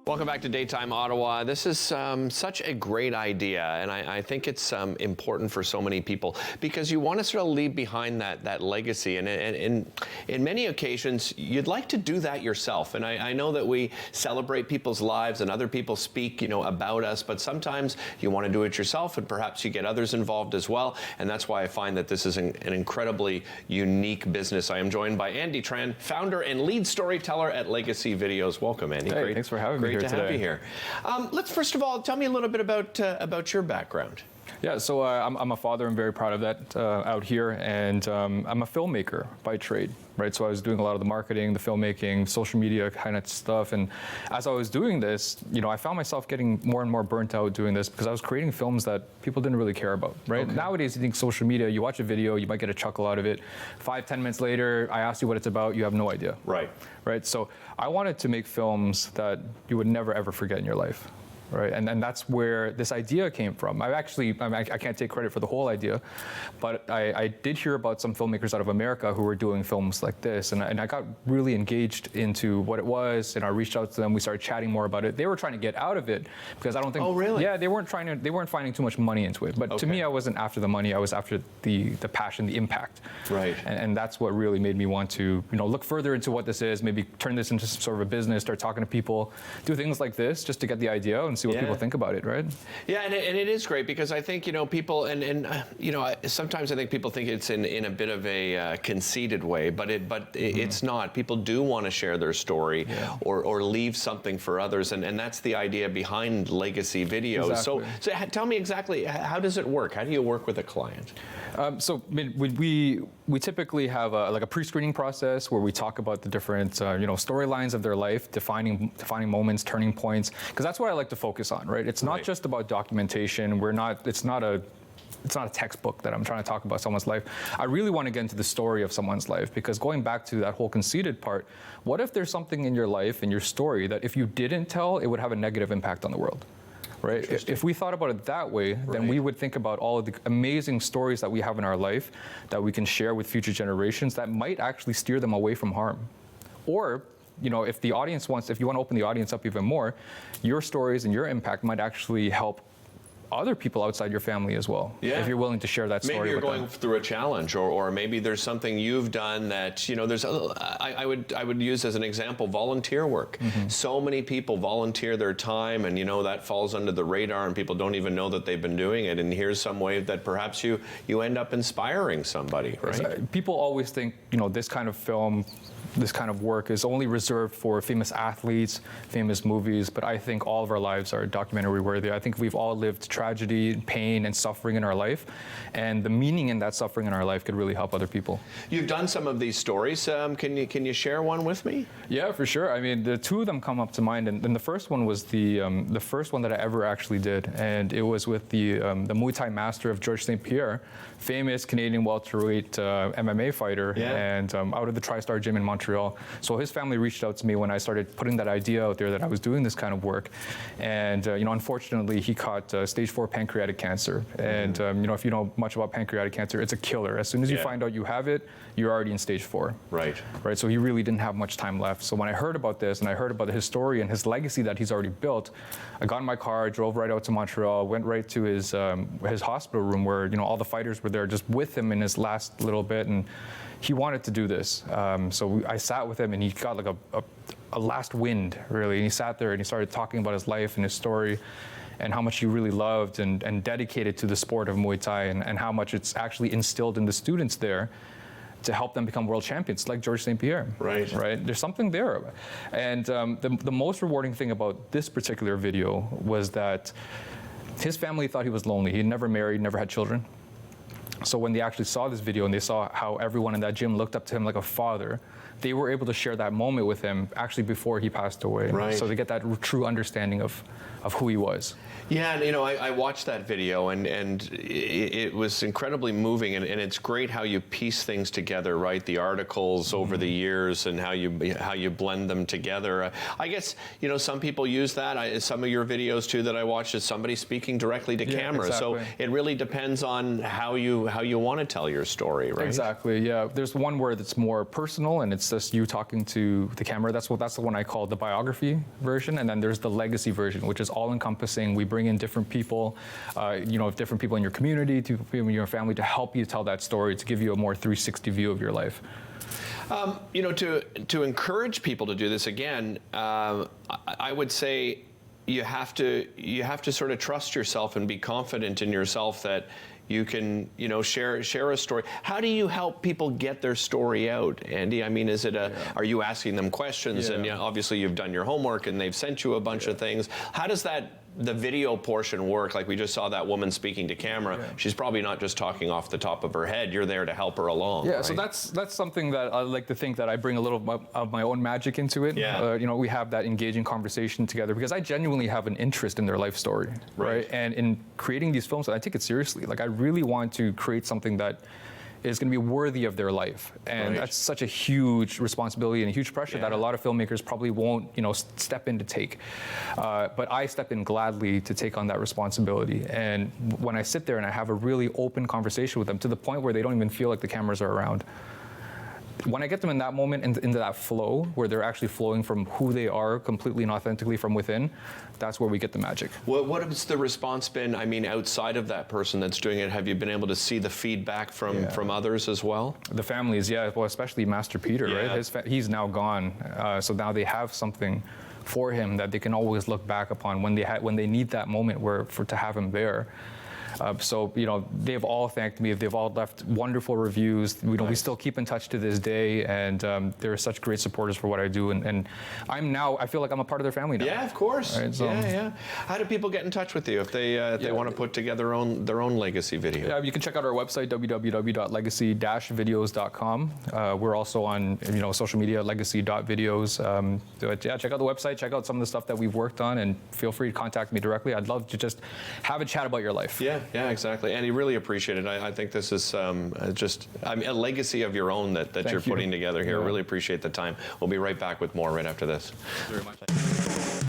Welcome back to Daytime Ottawa. This is such a great idea, and I think it's important for so many people because you want to sort of leave behind that legacy, and in many occasions you'd like to do that yourself. And I know that we celebrate people's lives and other people speak, about us, but sometimes you want to do it yourself, and perhaps you get others involved as well. And that's why I find that this is an incredibly unique business. I am joined by Andy Tran, founder and lead storyteller at Legacy Videos. Welcome, Andy. Hey, thanks for having me. Great to have you here. Let's first of all tell me a little bit about your background. Yeah, so I'm a father. I'm very proud of that out here, and I'm a filmmaker by trade, right? So I was doing a lot of the marketing, the filmmaking, social media kind of stuff, and as I was doing this, I found myself getting more and more burnt out doing this because I was creating films that people didn't really care about, right? Okay. Nowadays, you think social media, you watch a video, you might get a chuckle out of it. 5-10 minutes later, I ask you what it's about, you have no idea. Right. Right. So I wanted to make films that you would never ever forget in your life. Right, and that's where this idea came from. I can't take credit for the whole idea, but I did hear about some filmmakers out of America who were doing films like this, and I got really engaged into what it was, and I reached out to them. We started chatting more about it. They were trying to get out of it because I don't think. Oh, really? Yeah, they weren't finding too much money into it. But to me, I wasn't after the money. I was after the passion, the impact. Right. And that's what really made me want to look further into what this is. Maybe turn this into some sort of a business. Start talking to people. Do things like this just to get the idea and see what people think about it, right? Yeah, and it is great because I think people sometimes I think people think it's in a bit of a conceited way, but it's not. People do want to share their story or leave something for others, and that's the idea behind Legacy Videos. Exactly. So tell me exactly, how does it work? How do you work with a client? We typically have a pre-screening process where we talk about the different storylines of their life, defining moments, turning points, because that's what I like to focus on, right? It's not just about documentation. It's not a textbook that I'm trying to talk about someone's life. I really want to get into the story of someone's life, because going back to that whole conceited part, what if there's something in your life, in your story, that if you didn't tell, it would have a negative impact on the world? Right? If we thought about it that way, then we would think about all of the amazing stories that we have in our life that we can share with future generations that might actually steer them away from harm. Or, if you want to open the audience up even more, your stories and your impact might actually help other people outside your family as well. Yeah. If you're willing to share that story. Maybe you're with going them. through a challenge, or maybe there's something you've done that I would use as an example volunteer work. Mm-hmm. So many people volunteer their time, and that falls under the radar, and people don't even know that they've been doing it. And here's some way that perhaps you end up inspiring somebody, right? People always think this kind of film, this kind of work is only reserved for famous athletes, famous movies, but I think all of our lives are documentary worthy. I think we've all lived tragedy, pain, and suffering in our life, and the meaning in that suffering in our life could really help other people. You've done some of these stories. Can you share one with me? Yeah, for sure. I mean, the two of them come up to mind, and the first one was the first one that I ever actually did, and it was with the Muay Thai master of Georges St. Pierre, famous Canadian welterweight MMA fighter, and out of the TriStar gym in Montreal. So his family reached out to me when I started putting that idea out there that I was doing this kind of work, and unfortunately he caught stage 4 pancreatic cancer. And if you know much about pancreatic cancer, it's a killer. As soon as you find out you have it, you're already in stage 4. Right. So he really didn't have much time left. So when I heard about this and I heard about his story and his legacy that he's already built, I got in my car, drove right out to Montreal, went right to his hospital room where all the fighters were there just with him in his last little bit, and he wanted to do this. So I sat with him, and he got like a last wind, really. And he sat there and he started talking about his life and his story and how much he really loved and dedicated to the sport of Muay Thai, and how much it's actually instilled in the students there to help them become world champions, like Georges St. Pierre. Right. There's something there. And the most rewarding thing about this particular video was that his family thought he was lonely. He'd never married, never had children. So when they actually saw this video and they saw how everyone in that gym looked up to him like a father, they were able to share that moment with him actually before he passed away. Right. So they get that true understanding of who he was. Yeah, and I watched that video, and it was incredibly moving, and it's great how you piece things together, right? The articles over the years and how you blend them together. I guess some people use that. Some of your videos too that I watched is somebody speaking directly to camera. Exactly. So it really depends on how you want to tell your story, right? Exactly. Yeah. There's one where it's more personal and it's it's just you talking to the camera. That's the one I call the biography version, and then there's the legacy version, which is all-encompassing. We bring in different people, different people in your community, people in your family, to help you tell that story, to give you a more 360 view of your life. To encourage people to do this again, I would say you have to sort of trust yourself and be confident in yourself that you can, share a story. How do you help people get their story out, Andy? I mean, are you asking them questions? Yeah. And obviously you've done your homework and they've sent you a bunch of things. How does the video portion work? Like we just saw that woman speaking to camera. Yeah. She's probably not just talking off the top of her head. You're there to help her along. Yeah, right? So that's something that I like to think that I bring a little of my own magic into it. Yeah. We have that engaging conversation together because I genuinely have an interest in their life story, right? And in creating these films, I take it seriously. Like I really want to create something that is going to be worthy of their life, and that's such a huge responsibility and a huge pressure that a lot of filmmakers probably won't, step in to take. But I step in gladly to take on that responsibility. And when I sit there and I have a really open conversation with them to the point where they don't even feel like the cameras are around. When I get them in that moment, into that flow, where they're actually flowing from who they are completely and authentically from within, that's where we get the magic. What has the response been? I mean, outside of that person that's doing it, have you been able to see the feedback from others as well? The families, well, especially Master Peter, right? He's now gone, so now they have something for him that they can always look back upon when they need that moment to have him there. So they've all thanked me. They've all left wonderful reviews. We still keep in touch to this day, and they're such great supporters for what I do. And I feel like I'm a part of their family now. Yeah, of course. Right, so, yeah. How do people get in touch with you if they want to put together their own legacy video? Yeah, you can check out our website, www.legacy-videos.com. We're also on social media, legacy.videos. Check out the website. Check out some of the stuff that we've worked on, and feel free to contact me directly. I'd love to just have a chat about your life. Yeah, exactly. And he really appreciated it. I think this is just a legacy of your own that you're putting together here. Really appreciate the time. We'll be right back with more right after this. Thank you very much.